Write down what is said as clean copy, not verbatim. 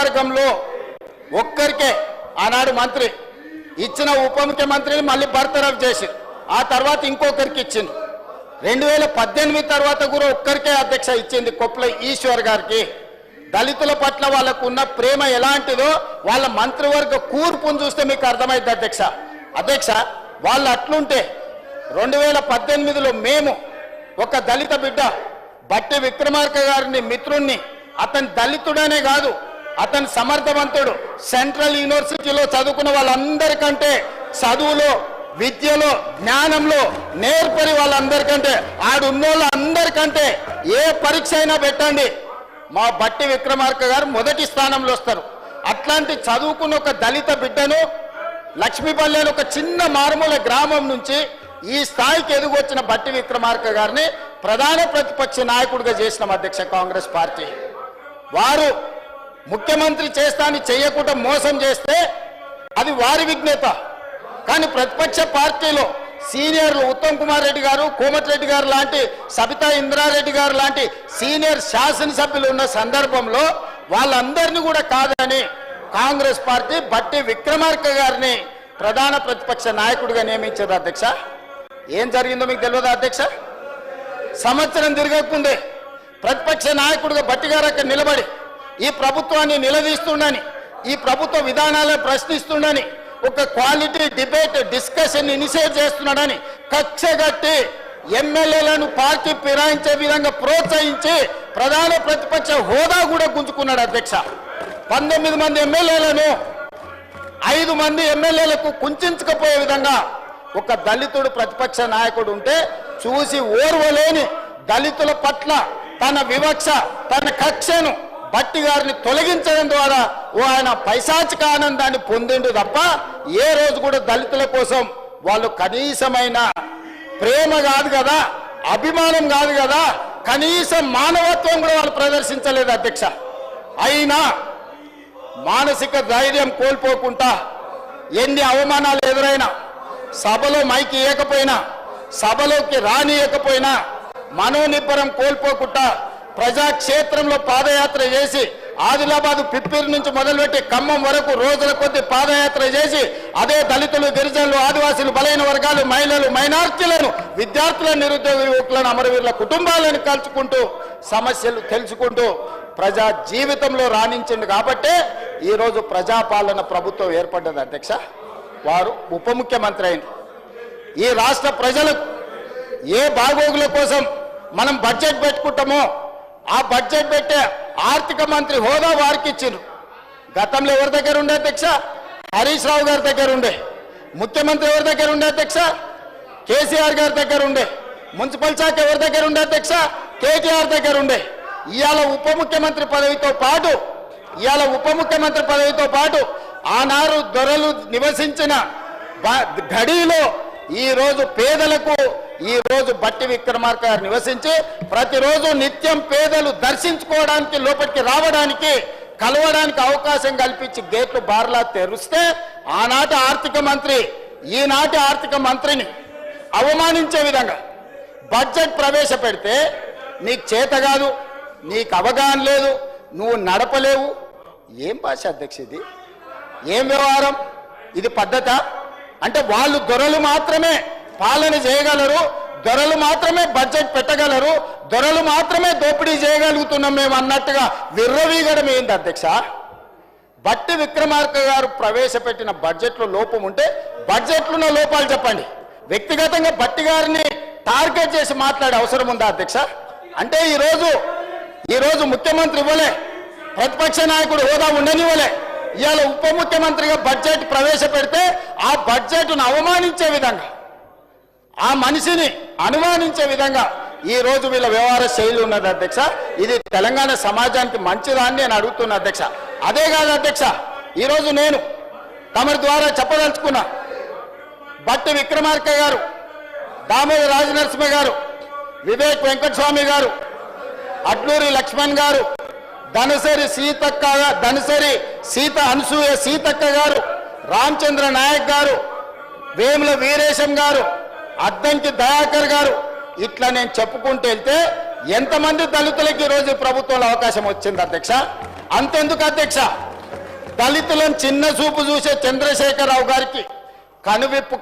మంత్రివర్గంలో ఒక్కరికే ఆనాడు మంత్రి ఇచ్చిన ఉప ముఖ్యమంత్రిని మళ్ళీ బర్తరఫ్ చేసి ఆ తర్వాత ఇంకొకరికి ఇచ్చింది. 2018 తర్వాత కూడా ఒక్కరికే అధ్యక్ష ఇచ్చింది కొప్పుల ఈశ్వర్ గారికి. దళితుల పట్ల వాళ్ళకు ఉన్న ప్రేమ ఎలాంటిదో వాళ్ళ మంత్రివర్గ కూర్పును చూస్తే మీకు అర్థమైంది అధ్యక్ష. అధ్యక్ష వాళ్ళు అట్లుంటే 2018లో మేము ఒక దళిత బిడ్డ బట్టి విక్రమార్క గారిని మిత్రుణ్ణి, అతని దళితుడనే కాదు అతను సమర్థవంతుడు, సెంట్రల్ యూనివర్సిటీలో చదువుకున్న వాళ్ళందరికంటే చదువులో విద్యలో జ్ఞానంలో నేర్పరి వాళ్ళందరికంటే ఆడున్నోళ్ళందరికంటే ఏ పరీక్ష అయినా పెట్టండి మా బట్టి విక్రమార్క గారు మొదటి స్థానంలో వస్తారు. అట్లాంటి చదువుకున్న ఒక దళిత బిడ్డను లక్ష్మీపల్లి ఒక చిన్న మారుమూల గ్రామం నుంచి ఈ స్థాయికి ఎదుగొచ్చిన బట్టి విక్రమార్క గారిని ప్రధాన ప్రతిపక్ష నాయకుడిగా చేసిన అధ్యక్ష కాంగ్రెస్ పార్టీ. వారు ముఖ్యమంత్రి చేస్తాని చేయకుండా మోసం చేస్తే అది వారి విజ్ఞత. కానీ ప్రతిపక్ష పార్టీలో సీనియర్లు ఉత్తమ్ కుమార్ రెడ్డి గారు, కోమటిరెడ్డి గారు లాంటి, సబితా ఇంద్రారెడ్డి గారు లాంటి సీనియర్ శాసనసభ్యులు ఉన్న సందర్భంలో వాళ్ళందరినీ కూడా కాదని కాంగ్రెస్ పార్టీ బట్టి విక్రమార్క గారిని ప్రధాన ప్రతిపక్ష నాయకుడిగా నియమించారు అధ్యక్ష. ఏం జరిగిందో మీకు తెలియదా అధ్యక్ష? సంవత్సరం తిరగకుండే ప్రతిపక్ష నాయకుడిగా బట్టి గారు అక్కడ నిలబడి ఈ ప్రభుత్వాన్ని నిలదీస్తుండని, ఈ ప్రభుత్వ విధానాలను ప్రశ్నిస్తుండని, ఒక క్వాలిటీ డిబేట్ డిస్కషన్ ఇనిషియేట్ చేస్తున్నాడని కక్షగట్టి ఎమ్మెల్యేలను పార్టీ ఫిరాయించే విధంగా ప్రోత్సహించి ప్రధాన ప్రతిపక్ష హోదా కూడా గుంజుకున్నాడు అధ్యక్ష. 19 మంది ఎమ్మెల్యేలను 5 మంది ఎమ్మెల్యేలకు కుంచకపోయే విధంగా ఒక దళితుడు ప్రతిపక్ష నాయకుడు ఉంటే చూసి ఓర్వలేని దళితుల పట్ల తన వివక్ష తన కక్షను బట్టి గారిని తొలగించడం ద్వారా ఆయన పైశాచిక ఆనందాన్ని పొందిండు తప్ప ఏ రోజు కూడా దళితుల కోసం వాళ్ళు కనీసమైన ప్రేమ కాదు కదా, అభిమానం కాదు కదా, కనీసం మానవత్వం కూడా వాళ్ళు ప్రదర్శించలేదు అధ్యక్ష. అయినా మానసిక ధైర్యం కోల్పోకుండా ఎన్ని అవమానాలు ఎదురైనా, సభలో మైకి ఇవ్వకపోయినా, సభలోకి రానియకపోయినా మనోనిబ్బరం కోల్పోకుండా ప్రజాక్షేత్రంలో పాదయాత్ర చేసి ఆదిలాబాద్ పిప్పిరి నుంచి మొదలుపెట్టి ఖమ్మం వరకు రోజుల కొద్ది పాదయాత్ర చేసి అదే దళితులు, గిరిజనులు, ఆదివాసీలు, బలైన వర్గాలు, మహిళలు, మైనార్టీలను, విద్యార్థుల, నిరుద్యోగ యువకులను, అమరవీరుల కుటుంబాలను కలుసుకుంటూ సమస్యలు తెలుసుకుంటూ ప్రజా జీవితంలో రాణించింది కాబట్టే ఈరోజు ప్రజాపాలన ప్రభుత్వం ఏర్పడ్డది అధ్యక్ష. వారు ఉప ముఖ్యమంత్రి అయింది. ఈ రాష్ట్ర ప్రజలకు ఏ బాగోగుల కోసం మనం బడ్జెట్ పెట్టుకుంటామో ఆ బడ్జెట్ పెట్టే ఆర్థిక మంత్రి హోదా వారికి ఇచ్చిండ్రు. గతంలో ఎవరి దగ్గర ఉండే అధ్యక్ష? హరీష్ రావు గారి దగ్గర ఉండే. ముఖ్యమంత్రి ఎవరి దగ్గర ఉండే అధ్యక్ష? కేసీఆర్ గారి దగ్గర ఉండే. మున్సిపల్ శాఖ ఎవరి దగ్గర ఉండే అధ్యక్ష? కేటీఆర్ దగ్గర ఉండే. ఇవాళ ఉప ముఖ్యమంత్రి పదవితో పాటు ఆనాడు దొరలు నివసించిన గడిలో ఈ రోజు పేదలకు ఈ రోజు బట్టి విక్రమార్క గారు నివసించి ప్రతిరోజు నిత్యం పేదలు దర్శించుకోవడానికి, లోపలికి రావడానికి, కలవడానికి అవకాశం కల్పించి గేట్లు బార్లా తెరిస్తే ఆనాటి ఆర్థిక మంత్రి ఈనాటి ఆర్థిక మంత్రిని అవమానించే విధంగా బడ్జెట్ ప్రవేశపెడితే నీకు చేత కాదు, నీకు అవగాహన లేదు, నువ్వు నడపలేవు. ఏం భాష అధ్యక్ష ఇది? ఏం వ్యవహారం ఇది? పద్ధత అంటే వాళ్ళు దొరలు మాత్రమే పాలన చేయగలరు, దొరలు మాత్రమే బడ్జెట్ పెట్టగలరు, దొరలు మాత్రమే దోపిడీ చేయగలుగుతున్నాం మేము అన్నట్టుగా విర్రవీగడం ఏంది అధ్యక్ష? బట్టి విక్రమార్క గారు ప్రవేశపెట్టిన బడ్జెట్లో లోపం ఉంటే బడ్జెట్లో లోపాలు చెప్పండి. వ్యక్తిగతంగా బట్టి గారిని టార్గెట్ చేసి మాట్లాడే అవసరం ఉందా అధ్యక్ష? అంటే ఈరోజు ముఖ్యమంత్రి ఇవ్వలే, ప్రతిపక్ష నాయకుడు హోదా ఉండనివ్వలే, ఇవాళ ఉప ముఖ్యమంత్రిగా బడ్జెట్ ప్రవేశపెడితే ఆ బడ్జెట్ను అవమానించే విధంగా, ఆ మనిషిని అనుమానించే విధంగా ఈ రోజు వీళ్ళ వ్యవహార శైలి ఉన్నది అధ్యక్ష. ఇది తెలంగాణ సమాజానికి మంచిదా అని నేను అడుగుతున్నా అధ్యక్ష. అదే కాదు అధ్యక్ష, ఈరోజు నేను తమరి ద్వారా చెప్పదలుచుకున్నా, బట్టి విక్రమార్క గారు, దామోదర రాజనరసింహ గారు, వివేక్ వెంకటస్వామి గారు, అడ్లూరి లక్ష్మణ్ గారు, ధనసరి సీత అనసూయ సీతక్క గారు, రామచంద్ర నాయక్ గారు, వేముల వీరేశం గారు, అద్దంకి దయాకర్ గారు, ఇట్లా నేను చెప్పుకుంటూ వెళ్తే ఎంతమంది దళితులకి ఈరోజు ప్రభుత్వంలో అవకాశం వచ్చింది అధ్యక్ష? అంతెందుకు అధ్యక్ష, దళితులను చిన్న చూపు చూసే చంద్రశేఖరరావు గారికి కనువిప్పు